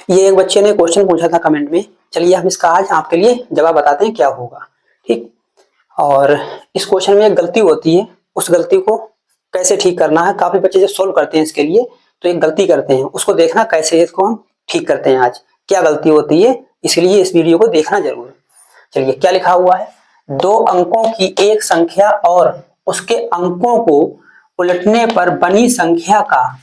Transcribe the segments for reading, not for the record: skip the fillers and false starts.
ये एक बच्चे ने क्वेश्चन पूछा था कमेंट में, चलिए हम इसका आज आपके लिए जवाब बताते हैं क्या होगा। ठीक, और इस क्वेश्चन में एक गलती होती है, उस गलती को कैसे ठीक करना है। काफी बच्चे जब सोल्व करते हैं इसके लिए तो एक गलती करते हैं, उसको देखना कैसे इसको हम ठीक करते हैं। आज क्या गलती होती है, इसलिए इस वीडियो को देखना जरूर। चलिए क्या लिखा हुआ है, दो अंकों की एक संख्या और उसके अंकों को उलटने पर बनी संख्या का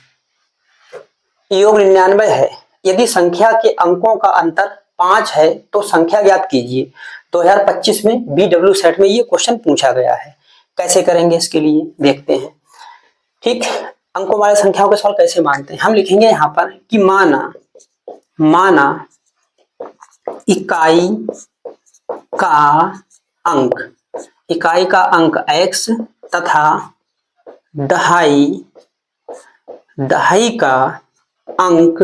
योग 99 है। यदि संख्या के अंकों का अंतर 5 है तो संख्या ज्ञात कीजिए। 2025 में BW सेट में ये क्वेश्चन पूछा गया है। कैसे करेंगे इसके लिए देखते हैं। ठीक, अंकों वाले संख्याओं के सवाल कैसे मानते हैं। हम लिखेंगे यहाँ पर कि माना इकाई का अंक x तथा दहाई का अंक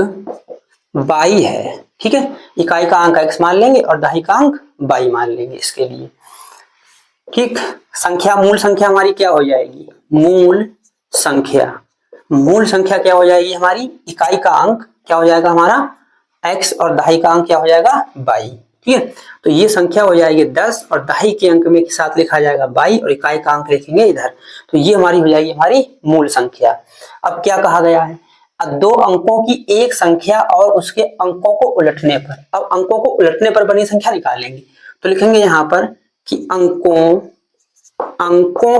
y है। ठीक है, इकाई का अंक x मान लेंगे और दहाई का अंक y मान लेंगे इसके लिए। ठीक, संख्या मूल संख्या हमारी क्या हो जाएगी, मूल संख्या क्या हो जाएगी हमारी, इकाई का अंक क्या हो जाएगा हमारा x और दहाई का अंक क्या हो जाएगा y। ठीक है, तो ये संख्या हो जाएगी 10 और दहाई के अंक में साथ लिखा जाएगा y और इकाई का अंक लिखेंगे इधर। तो ये हमारी हो जाएगी हमारी मूल संख्या। अब क्या कहा गया है, अब दो अंकों की एक संख्या और उसके अंकों को उलटने पर, अब अंकों को उलटने पर बनी संख्या निकालेंगे। तो लिखेंगे यहाँ पर कि अंकों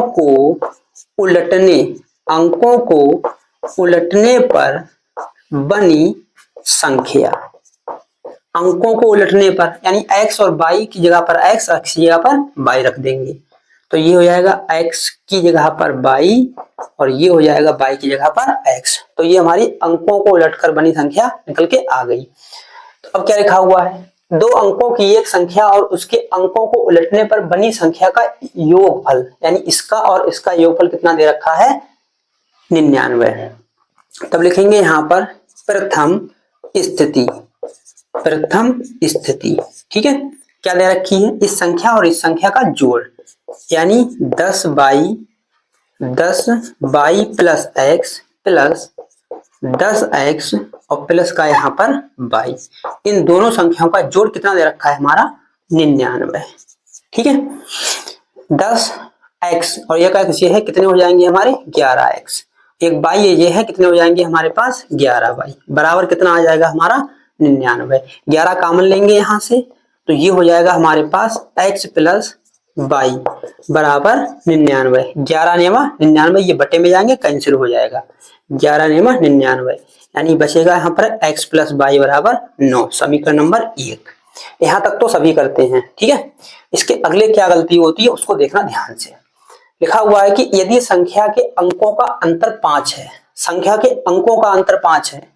को उलटने पर बनी संख्या। अंकों को उलटने पर यानी x और y की जगह पर x की जगह पर y रख देंगे। तो ये हो जाएगा x की जगह पर y और ये हो जाएगा y की जगह पर x। तो ये हमारी अंकों को उलटकर बनी संख्या निकल के आ गई। तो अब क्या लिखा हुआ है, दो अंकों की एक संख्या और उसके अंकों को उलटने पर बनी संख्या का योगफल, यानी इसका और इसका योगफल कितना दे रखा है 99। तब लिखेंगे यहाँ पर प्रथम स्थिति। ठीक है, क्या दे रखी है, इस संख्या और इस संख्या का जोड़, यानी 10 y plus x plus 10x और प्लस का यहाँ पर y, इन दोनों संख्याओं का जोड़ कितना दे रखा है हमारा 99। ठीक है, 10x और यह का ये है कितने हो जाएंगे हमारे 11x, एक y ये है कितने हो जाएंगे हमारे पास 11y बराबर कितना आ जाएगा हमारा 99। 11 कॉमन लेंगे यहाँ से तो ये हो जाएगा हमारे पास x प्लस y बराबर 99। 11 नेमा 99, ये बटे में जाएंगे कैंसिल हो जाएगा, 11 नेमा 99, यानी बचेगा यहाँ पर x प्लस y बराबर 9। समीकरण नंबर 1। यहाँ तक तो सभी करते हैं। ठीक है, इसके अगले क्या गलती होती है उसको देखना ध्यान से। लिखा हुआ है कि यदि संख्या के अंकों का अंतर 5 है, संख्या के अंकों का अंतर 5 है,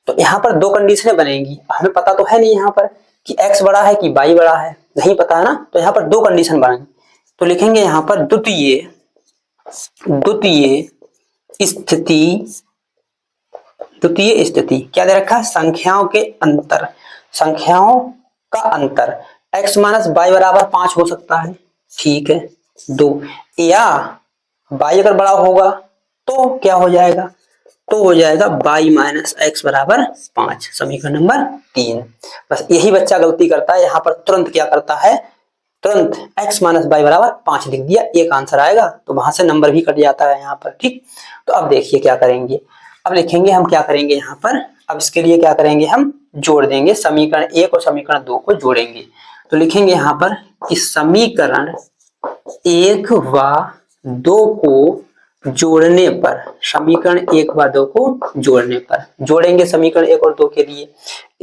तो यहाँ पर दो कंडीशनें बनेंगी। हमें पता तो है नहीं यहाँ पर कि x बड़ा है कि y बड़ा है, नहीं पता है ना, तो यहाँ पर दो कंडीशन बनेंगी। तो लिखेंगे यहाँ पर द्वितीय स्थिति क्या दे रखा है, संख्याओं का अंतर x माइनस y बराबर 5 हो सकता है। ठीक है, 2 या y अगर बड़ा होगा तो क्या हो जाएगा, तो हो जाएगा y माइनस x बराबर 5। समीकरण नंबर 3। बस यही बच्चा गलती करता है, यहाँ पर तुरंत क्या करता है, तुरंत x माइनस y बराबर 5 लिख दिया, एक आंसर आएगा तो वहां से नंबर भी कट जाता है यहाँ पर। ठीक, तो अब देखिए क्या करेंगे, अब लिखेंगे हम क्या करेंगे यहाँ पर, अब इसके लिए क्या करेंगे हम जोड़ देंगे, समीकरण 1 और समीकरण 2 को जोड़ेंगे। तो लिखेंगे यहाँ पर कि समीकरण 1 व 2 को जोड़ने पर, समीकरण 1 व 2 को जोड़ने पर, जोड़ेंगे समीकरण 1 और 2 के लिए,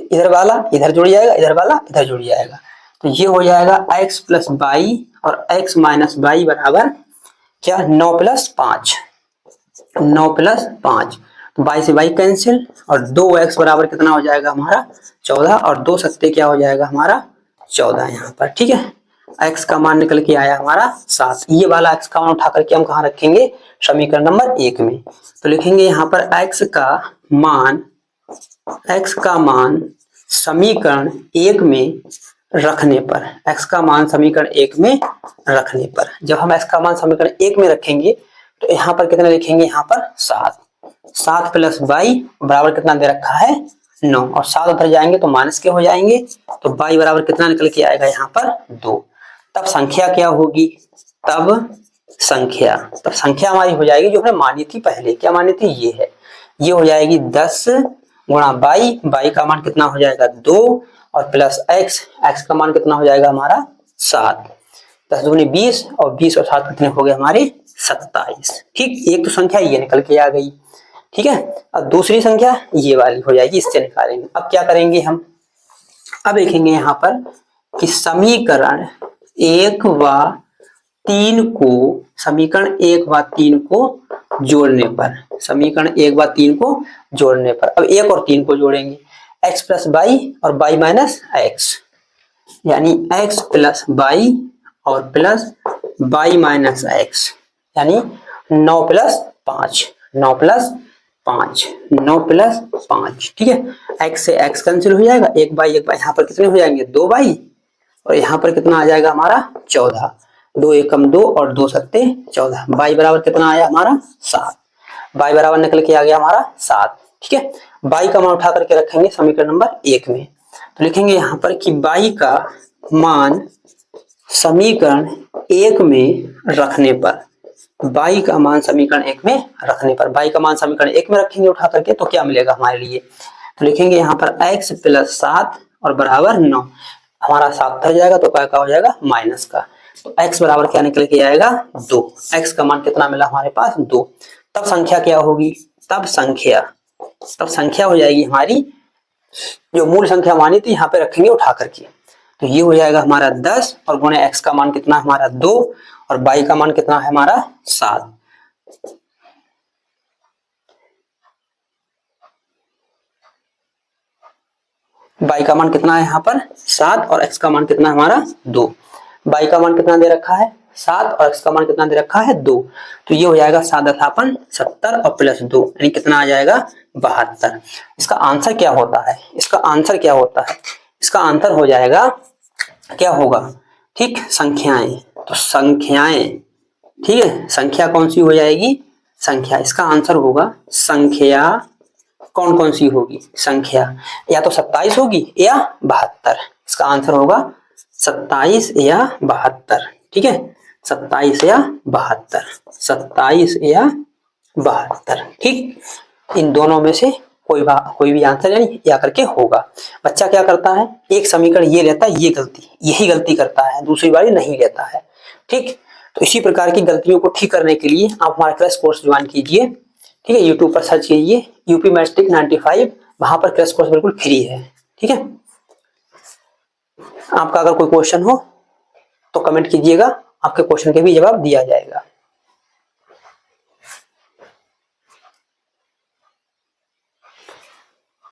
इधर वाला इधर जुड़ जाएगा, इधर वाला इधर जुड़ जाएगा। तो ये हो जाएगा x प्लस y और x माइनस y बराबर क्या 9 प्लस 5, 9 प्लस 5, तो y से y कैंसिल और 2x बराबर कितना हो जाएगा हमारा 14 और 2 सत्ते क्या हो जाएगा हमारा 14 यहाँ पर। ठीक है, x का मान निकल के आया हमारा 7। ये वाला x का मान उठा करके हम कहाँ रखेंगे, समीकरण नंबर 1 में। तो लिखेंगे यहाँ पर x का मान समीकरण 1 में रखने पर, x का मान समीकरण 1 में रखने पर, जब हम x का मान समीकरण 1 में रखेंगे तो यहाँ पर कितना लिखेंगे, यहाँ पर 7 प्लस y बराबर कितना दे रखा है 9 और 7 उधर जाएंगे तो माइनस के हो जाएंगे, तो y बराबर कितना निकल के आएगा यहाँ पर 2। तब संख्या क्या होगी, तब संख्या हमारी हो जाएगी जो हमने मानी थी पहले, क्या मानी थी, ये है, ये हो जाएगी 10 गुणा y का मान कितना हो जाएगा 2 और प्लस x का मान कितना हो जाएगा हमारा 7। 10 दूनी 20 और 20 और 7 कितने हो गए हमारे 27। ठीक, एक तो संख्या ये निकल के आ गई। ठीक है, अब दूसरी संख्या ये वाली हो जाएगी, इससे निकालेंगे। अब क्या करेंगे हम, अब देखेंगे यहाँ पर कि समीकरण 1 व 3 को जोड़ने पर, समीकरण 1 व 3 को जोड़ने पर, अब 1 और 3 को जोड़ेंगे, x प्लस y और y माइनस x, यानी x प्लस y और प्लस y माइनस x, यानी 9 प्लस 5, 9 प्लस 5, 9 प्लस 5। ठीक है, x से x कैंसिल हो जाएगा, एक बाई यहाँ पर कितने हो जाएंगे 2 बाई, और यहाँ पर कितना आ जाएगा हमारा 14, 2 एकम 2 और 2 सत्ते 14, y बराबर कितना आया हमारा 7, y बराबर निकल के आ गया हमारा 7। ठीक है, y का मान उठा करके रखेंगे समीकरण नंबर 1 में, तो लिखेंगे यहाँ पर कि y का मान समीकरण 1 में रखने पर, y का मान समीकरण 1 में रखने पर, y का मान समीकरण 1 में रखेंगे उठा करके, तो क्या मिलेगा हमारे लिए, तो लिखेंगे यहाँ पर x प्लस 7 और बराबर 9, हमारा 7 हो जाएगा तो क्या हो जाएगा माइनस का, तो x बराबर क्या निकल के आएगा 2, x का मान कितना मिला हमारे पास 2। तब संख्या क्या होगी, तब संख्या हो जाएगी हमारी, जो मूल संख्या मानी थी यहाँ पे रखेंगे उठा करके, तो ये हो जाएगा हमारा 10 और गुणे x का मान कितना हमारा 2 और y का मान कितना है हमारा 7। y का मान कितना है यहाँ पर 7 और x का मान कितना हमारा 2, y का मान कितना दे रखा है 7 और x का मान कितना दे रखा है 2, तो ये हो जाएगा 7 दशापन 70 और प्लस 2, यानी कितना आ जाएगा 72। इसका आंसर क्या होता है, इसका आंसर हो जाएगा, क्या होगा, ठीक, संख्याएं, तो संख्याएं, ठीक है, संख्या कौन सी हो जाएगी, संख्या, इसका आंसर होगा संख्या, कौन सी होगी संख्या, या तो 27 होगी या 72, इसका आंसर होगा 27 या 72। ठीक है, 27 या 72, 27 या 72। ठीक, इन दोनों में से कोई भी आंसर यानी या करके होगा। बच्चा क्या करता है, एक समीकरण ये लेता है, यही गलती करता है, दूसरी बारी नहीं लेता है। ठीक, तो इसी प्रकार की गलतियों को ठीक करने के लिए आप हमारा क्रैश कोर्स ज्वाइन कीजिए। ठीक है, यूट्यूब पर सर्च कीजिए यूपी मैट्रिक 95, वहां पर क्रैश कोर्स बिल्कुल फ्री है। ठीक है, आपका अगर कोई क्वेश्चन हो तो कमेंट कीजिएगा, आपके क्वेश्चन के भी जवाब दिया जाएगा।